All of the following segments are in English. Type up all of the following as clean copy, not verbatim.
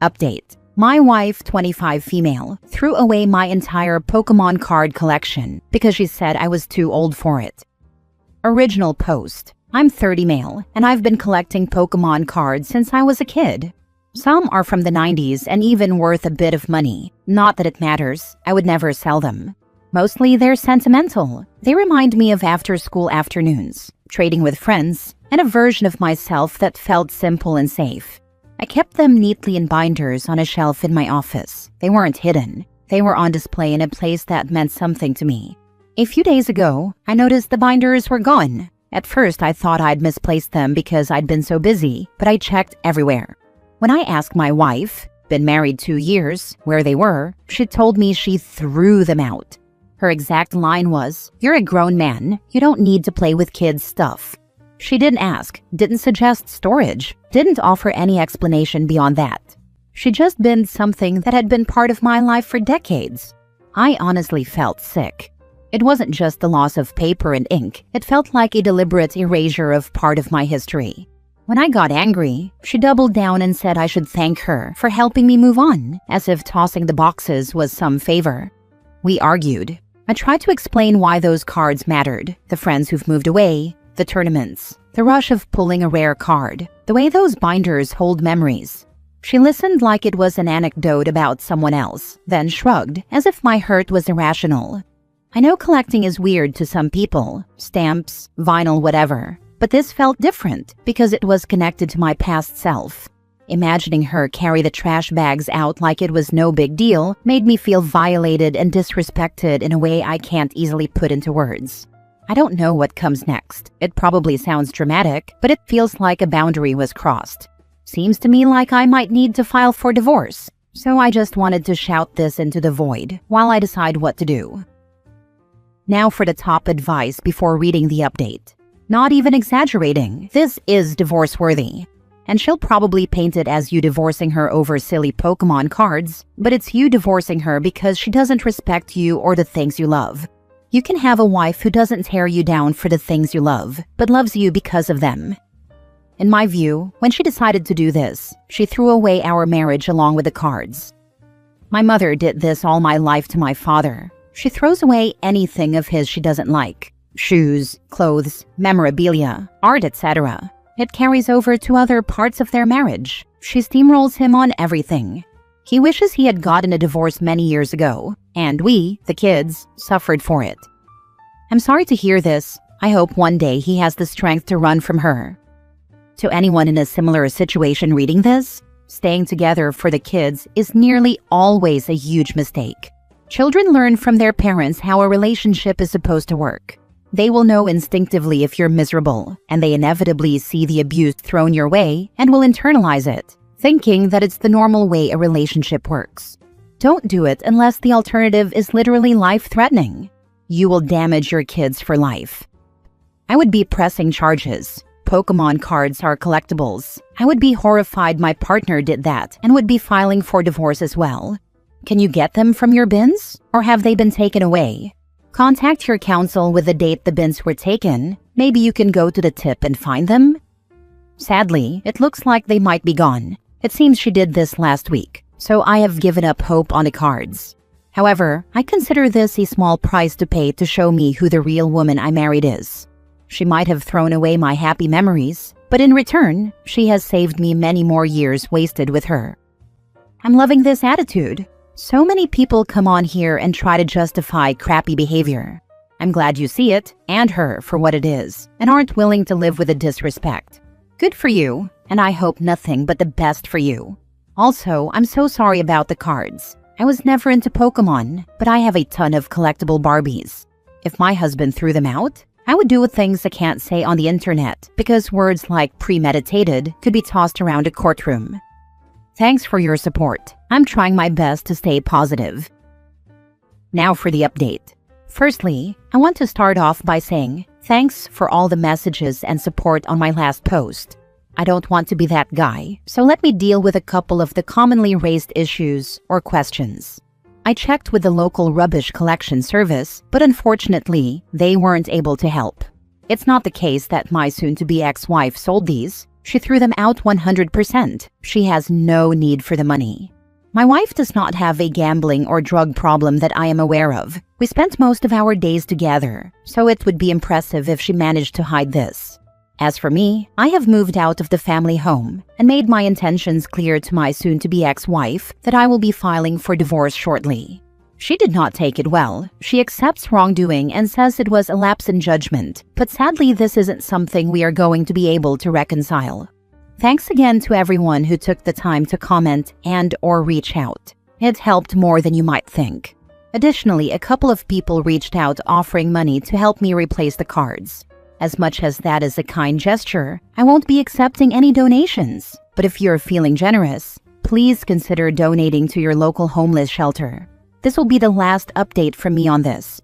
Update. My wife, 25 female, threw away my entire Pokemon card collection because she said I was too old for it. Original post. I'm 30 male, and I've been collecting Pokemon cards since I was a kid. Some are from the 90s and even worth a bit of money. Not that it matters, I would never sell them. Mostly they're sentimental. They remind me of after-school afternoons, trading with friends, and a version of myself that felt simple and safe. I kept them neatly in binders on a shelf in my office. They weren't hidden. They were on display in a place that meant something to me. A few days ago, I noticed the binders were gone. At first, I thought I'd misplaced them because I'd been so busy, but I checked everywhere. When I asked my wife, been married 2 years, where they were, she told me she threw them out. Her exact line was, "You're a grown man. You don't need to play with kids' stuff." She didn't ask, didn't suggest storage, didn't offer any explanation beyond that. She just binned something that had been part of my life for decades. I honestly felt sick. It wasn't just the loss of paper and ink. It felt like a deliberate erasure of part of my history. When I got angry, she doubled down and said I should thank her for helping me move on, as if tossing the boxes was some favor. We argued. I tried to explain why those cards mattered, the friends who've moved away, the tournaments, the rush of pulling a rare card, the way those binders hold memories. She listened like it was an anecdote about someone else, then shrugged, as if my hurt was irrational. I know collecting is weird to some people, stamps, vinyl, whatever. But this felt different because it was connected to my past self. Imagining her carry the trash bags out like it was no big deal made me feel violated and disrespected in a way I can't easily put into words. I don't know what comes next. It probably sounds dramatic, but it feels like a boundary was crossed. Seems to me like I might need to file for divorce. So I just wanted to shout this into the void while I decide what to do. Now for the top advice before reading the update. Not even exaggerating, this is divorce-worthy. And she'll probably paint it as you divorcing her over silly Pokemon cards, but it's you divorcing her because she doesn't respect you or the things you love. You can have a wife who doesn't tear you down for the things you love, but loves you because of them. In my view, when she decided to do this, she threw away our marriage along with the cards. My mother did this all my life to my father. She throws away anything of his she doesn't like. Shoes, clothes, memorabilia, art, etc. It carries over to other parts of their marriage. She steamrolls him on everything. He wishes he had gotten a divorce many years ago, and we, the kids, suffered for it. I'm sorry to hear this. I hope one day he has the strength to run from her. To anyone in a similar situation reading this, staying together for the kids is nearly always a huge mistake. Children learn from their parents how a relationship is supposed to work. They will know instinctively if you're miserable, and they inevitably see the abuse thrown your way and will internalize it, thinking that it's the normal way a relationship works. Don't do it unless the alternative is literally life-threatening. You will damage your kids for life. I would be pressing charges. Pokemon cards are collectibles. I would be horrified my partner did that and would be filing for divorce as well. Can you get them from your bins, or have they been taken away? Contact your counsel with the date the bins were taken. Maybe you can go to the tip and find them. Sadly, it looks like they might be gone. It seems she did this last week, so I have given up hope on the cards. However, I consider this a small price to pay to show me who the real woman I married is. She might have thrown away my happy memories, but in return, she has saved me many more years wasted with her. I'm loving this attitude. So many people come on here and try to justify crappy behavior. I'm glad you see it, and her, for what it is, and aren't willing to live with the disrespect. Good for you, and I hope nothing but the best for you. Also, I'm so sorry about the cards. I was never into Pokemon, but I have a ton of collectible Barbies. If my husband threw them out, I would do things I can't say on the internet because words like premeditated could be tossed around a courtroom. Thanks for your support. I'm trying my best to stay positive. Now for the update. Firstly, I want to start off by saying thanks for all the messages and support on my last post. I don't want to be that guy, so let me deal with a couple of the commonly raised issues or questions. I checked with the local rubbish collection service, but unfortunately, they weren't able to help. It's not the case that my soon-to-be ex-wife sold these. She threw them out 100%. She has no need for the money. My wife does not have a gambling or drug problem that I am aware of. We spent most of our days together, so it would be impressive if she managed to hide this. As for me, I have moved out of the family home and made my intentions clear to my soon-to-be ex-wife that I will be filing for divorce shortly. She did not take it well. She accepts wrongdoing and says it was a lapse in judgment, but sadly this isn't something we are going to be able to reconcile. Thanks again to everyone who took the time to comment and/or reach out. It helped more than you might think. Additionally, a couple of people reached out offering money to help me replace the cards. As much as that is a kind gesture, I won't be accepting any donations. But if you're feeling generous, please consider donating to your local homeless shelter. This will be the last update from me on this.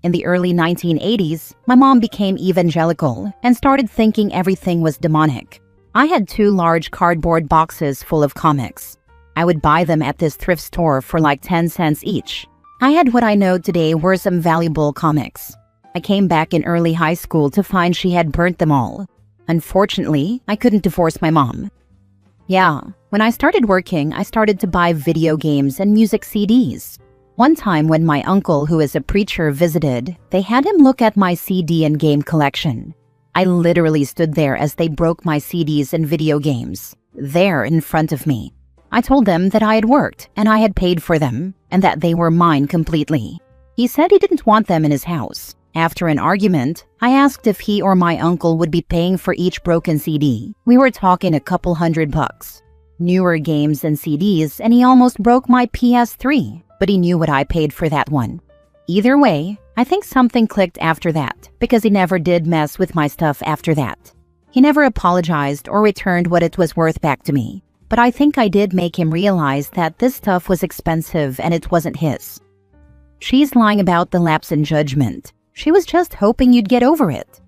In the early 1980s, my mom became evangelical and started thinking everything was demonic. I had 2 large cardboard boxes full of comics. I would buy them at this thrift store for like 10 cents each. I had what I know today were some valuable comics. I came back in early high school to find she had burnt them all. Unfortunately, I couldn't divorce my mom. Yeah, when I started working, I started to buy video games and music CDs. One time when my uncle, who is a preacher, visited, they had him look at my CD and game collection. I literally stood there as they broke my CDs and video games, there in front of me. I told them that I had worked and I had paid for them and that they were mine completely. He said he didn't want them in his house. After an argument, I asked if he or my uncle would be paying for each broken CD. We were talking a couple $100. Newer games and CDs, and he almost broke my PS3, but he knew what I paid for that one. Either way, I think something clicked after that, because he never did mess with my stuff after that. He never apologized or returned what it was worth back to me, but I think I did make him realize that this stuff was expensive and it wasn't his. She's lying about the lapse in judgment. She was just hoping you'd get over it.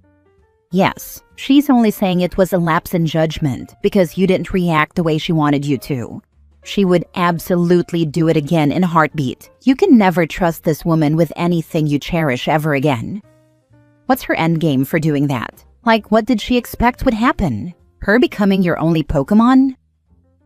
Yes, she's only saying it was a lapse in judgment because you didn't react the way she wanted you to. She would absolutely do it again in a heartbeat. You can never trust this woman with anything you cherish ever again. What's her endgame for doing that? Like, what did she expect would happen? Her becoming your only Pokemon?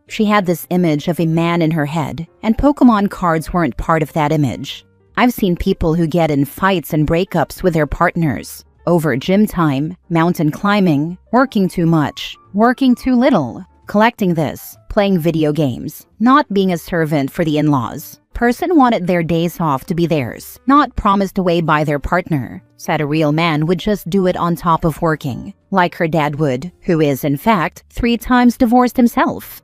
She had this image of a man in her head, and Pokemon cards weren't part of that image. I've seen people who get in fights and breakups with their partners over gym time, mountain climbing, working too much, working too little, collecting this, playing video games, not being a servant for the in-laws. Person wanted their days off to be theirs, not promised away by their partner. Said a real man would just do it on top of working, like her dad would, who is, in fact, 3 times divorced himself.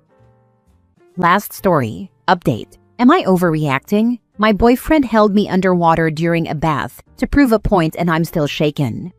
Last story. Update. Am I overreacting? My boyfriend held me underwater during a bath to prove a point and I'm still shaken.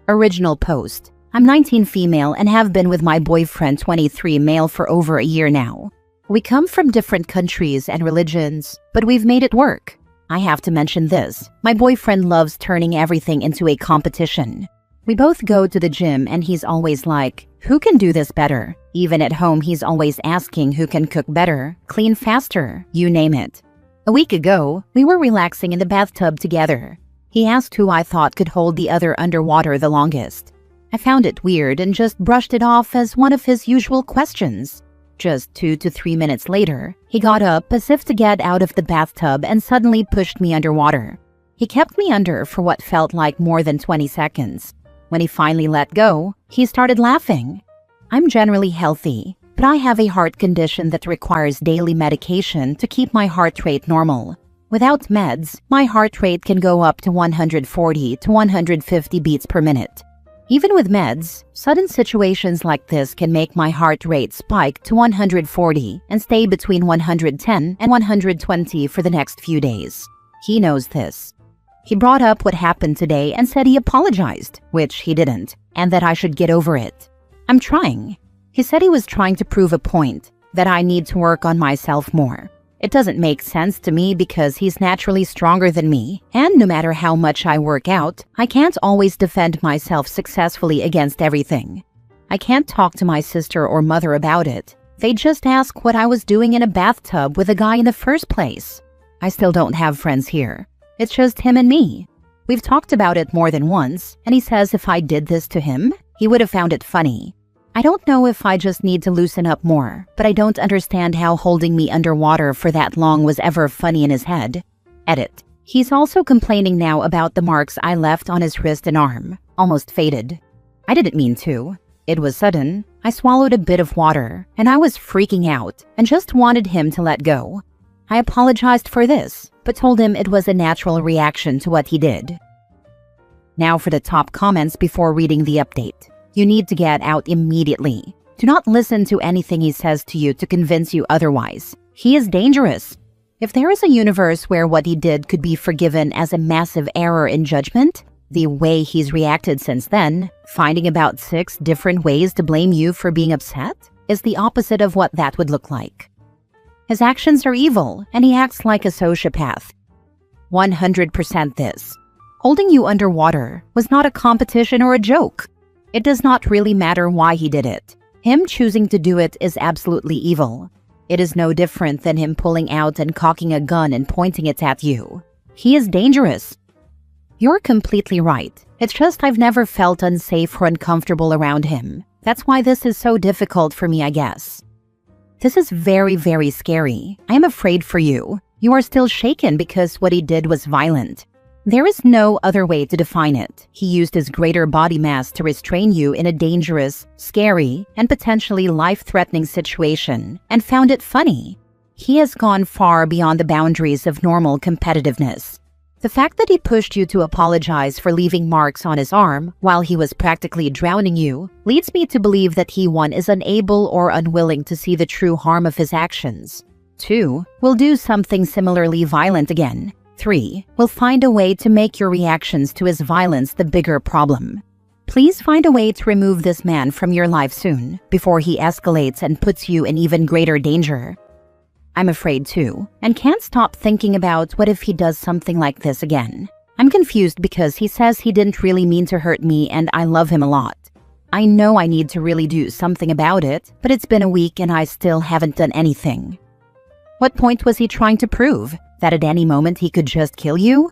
Original post. I'm 19 female and have been with my boyfriend 23 male for over a year now. We come from different countries and religions, but we've made it work. I have to mention this. My boyfriend loves turning everything into a competition. We both go to the gym and he's always like, who can do this better? Even at home, he's always asking who can cook better, clean faster, you name it. A week ago, we were relaxing in the bathtub together. He asked who I thought could hold the other underwater the longest. I found it weird and just brushed it off as one of his usual questions. Just 2 to 3 minutes later, he got up as if to get out of the bathtub and suddenly pushed me underwater. He kept me under for what felt like more than 20 seconds. When he finally let go, he started laughing. I'm generally healthy, but I have a heart condition that requires daily medication to keep my heart rate normal. Without meds, my heart rate can go up to 140 to 150 beats per minute. Even with meds, sudden situations like this can make my heart rate spike to 140 and stay between 110 and 120 for the next few days. He knows this. He brought up what happened today and said he apologized, which he didn't, and that I should get over it. I'm trying. He said he was trying to prove a point, that I need to work on myself more. It doesn't make sense to me because he's naturally stronger than me, and no matter how much I work out, I can't always defend myself successfully against everything. I can't talk to my sister or mother about it. They just ask what I was doing in a bathtub with a guy in the first place. I still don't have friends here. It's just him and me. We've talked about it more than once, and he says if I did this to him, he would have found it funny. I don't know if I just need to loosen up more, but I don't understand how holding me underwater for that long was ever funny in his head. Edit. He's also complaining now about the marks I left on his wrist and arm, almost faded. I didn't mean to. It was sudden. I swallowed a bit of water, and I was freaking out and just wanted him to let go. I apologized for this, but told him it was a natural reaction to what he did. Now for the top comments before reading the update. You need to get out immediately. Do not listen to anything he says to you to convince you otherwise. He is dangerous. If there is a universe where what he did could be forgiven as a massive error in judgment, the way he's reacted since then, finding about 6 different ways to blame you for being upset, is the opposite of what that would look like. His actions are evil, and he acts like a sociopath. 100% this. Holding you underwater was not a competition or a joke. It does not really matter why he did it. Him choosing to do it is absolutely evil. It is no different than him pulling out and cocking a gun and pointing it at you. He is dangerous. You're completely right. It's just I've never felt unsafe or uncomfortable around him. That's why this is so difficult for me, I guess. This is very, very scary. I am afraid for you. You are still shaken because what he did was violent. There is no other way to define it. He used his greater body mass to restrain you in a dangerous, scary, and potentially life-threatening situation, and found it funny. He has gone far beyond the boundaries of normal competitiveness. The fact that he pushed you to apologize for leaving marks on his arm while he was practically drowning you leads me to believe that he, 1, is unable or unwilling to see the true harm of his actions. 2, will do something similarly violent again. 3, will find a way to make your reactions to his violence the bigger problem. Please find a way to remove this man from your life soon, before he escalates and puts you in even greater danger. I'm afraid too, and can't stop thinking about what if he does something like this again. I'm confused because he says he didn't really mean to hurt me and I love him a lot. I know I need to really do something about it, but it's been a week and I still haven't done anything. What point was he trying to prove? That at any moment he could just kill you?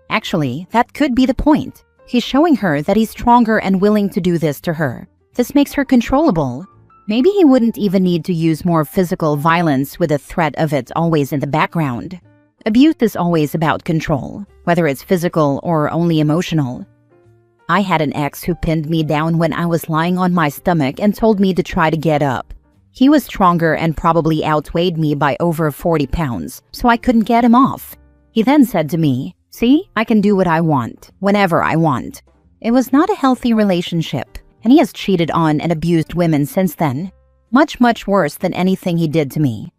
Actually, that could be the point. He's showing her that he's stronger and willing to do this to her. This makes her controllable. Maybe he wouldn't even need to use more physical violence with the threat of it always in the background. Abuse is always about control, whether it's physical or only emotional. I had an ex who pinned me down when I was lying on my stomach and told me to try to get up. He was stronger and probably outweighed me by over 40 pounds, so I couldn't get him off. He then said to me, "See, I can do what I want, whenever I want." It was not a healthy relationship, and he has cheated on and abused women since then. Much, much worse than anything he did to me.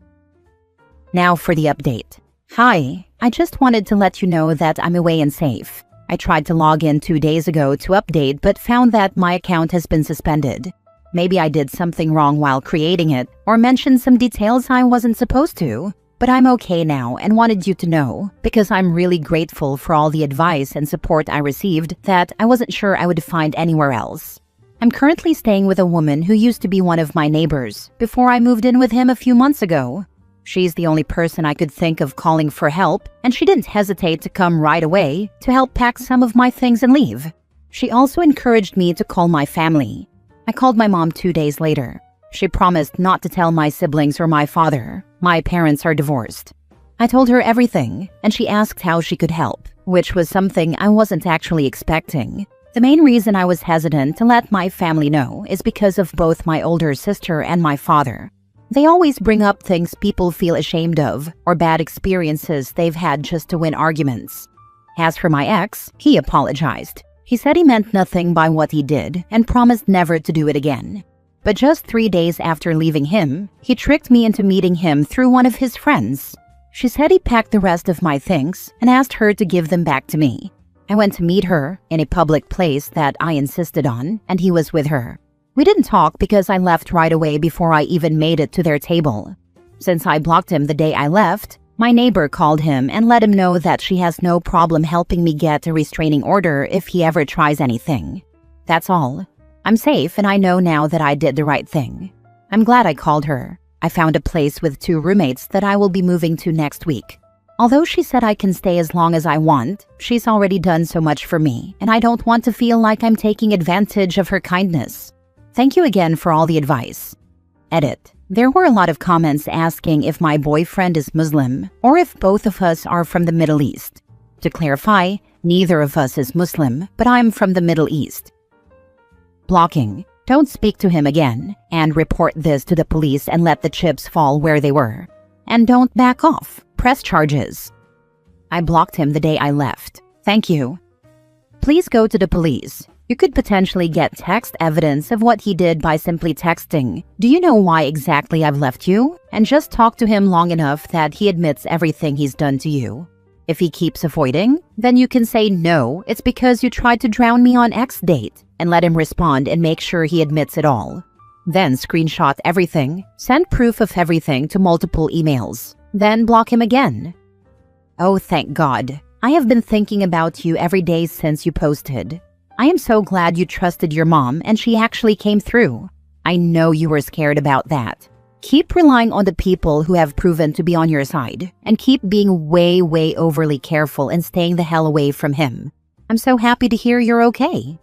Now for the update. Hi, I just wanted to let you know that I'm away and safe. I tried to log in 2 days ago to update but found that my account has been suspended. Maybe I did something wrong while creating it, or mentioned some details I wasn't supposed to. But I'm okay now and wanted you to know, because I'm really grateful for all the advice and support I received that I wasn't sure I would find anywhere else. I'm currently staying with a woman who used to be one of my neighbors before I moved in with him a few months ago. She's the only person I could think of calling for help, and she didn't hesitate to come right away to help pack some of my things and leave. She also encouraged me to call my family. I called my mom 2 days later. She promised not to tell my siblings or my father. My parents are divorced. I told her everything, and she asked how she could help, which was something I wasn't actually expecting. The main reason I was hesitant to let my family know is because of both my older sister and my father. They always bring up things people feel ashamed of or bad experiences they've had just to win arguments. As for my ex, he apologized. He said he meant nothing by what he did and promised never to do it again. But just 3 days after leaving him, he tricked me into meeting him through one of his friends. She said he packed the rest of my things and asked her to give them back to me. I went to meet her in a public place that I insisted on, and he was with her. We didn't talk because I left right away before I even made it to their table. Since I blocked him the day I left, my neighbor called him and let him know that she has no problem helping me get a restraining order if he ever tries anything. That's all. I'm safe, and I know now that I did the right thing. I'm glad I called her. I found a place with 2 roommates that I will be moving to next week. Although she said I can stay as long as I want, she's already done so much for me, and I don't want to feel like I'm taking advantage of her kindness. Thank you again for all the advice. Edit. There were a lot of comments asking if my boyfriend is Muslim or if both of us are from the Middle East. To clarify, neither of us is Muslim, but I'm from the Middle East. Blocking. Don't speak to him again, and report this to the police and let the chips fall where they were. And don't back off. Press charges. I blocked him the day I left. Thank you. Please go to the police. You could potentially get text evidence of what he did by simply texting, "Do you know why exactly I've left you?" and just talk to him long enough that he admits everything he's done to you. If he keeps avoiding, then you can say, "No, it's because you tried to drown me on X date," and let him respond and make sure he admits it all. Then screenshot everything, send proof of everything to multiple emails, then block him again. Oh, thank God. I have been thinking about you every day since you posted. I am so glad you trusted your mom and she actually came through. I know you were scared about that. Keep relying on the people who have proven to be on your side, and keep being way overly careful and staying the hell away from him. I'm so happy to hear you're okay.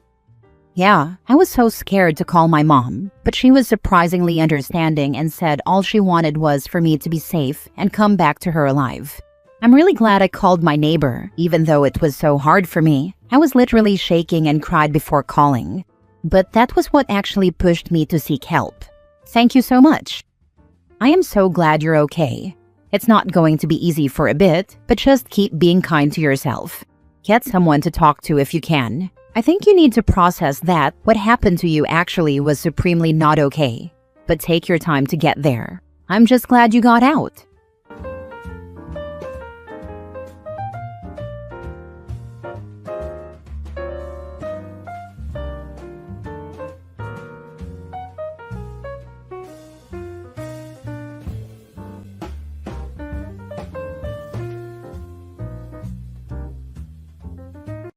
Yeah, I was so scared to call my mom, but she was surprisingly understanding and said all she wanted was for me to be safe and come back to her alive. I'm really glad I called my neighbor, even though it was so hard for me. I was literally shaking and cried before calling. But that was what actually pushed me to seek help. Thank you so much. I am so glad you're okay. It's not going to be easy for a bit, but just keep being kind to yourself. Get someone to talk to if you can. I think you need to process that what happened to you actually was supremely not okay. But take your time to get there. I'm just glad you got out.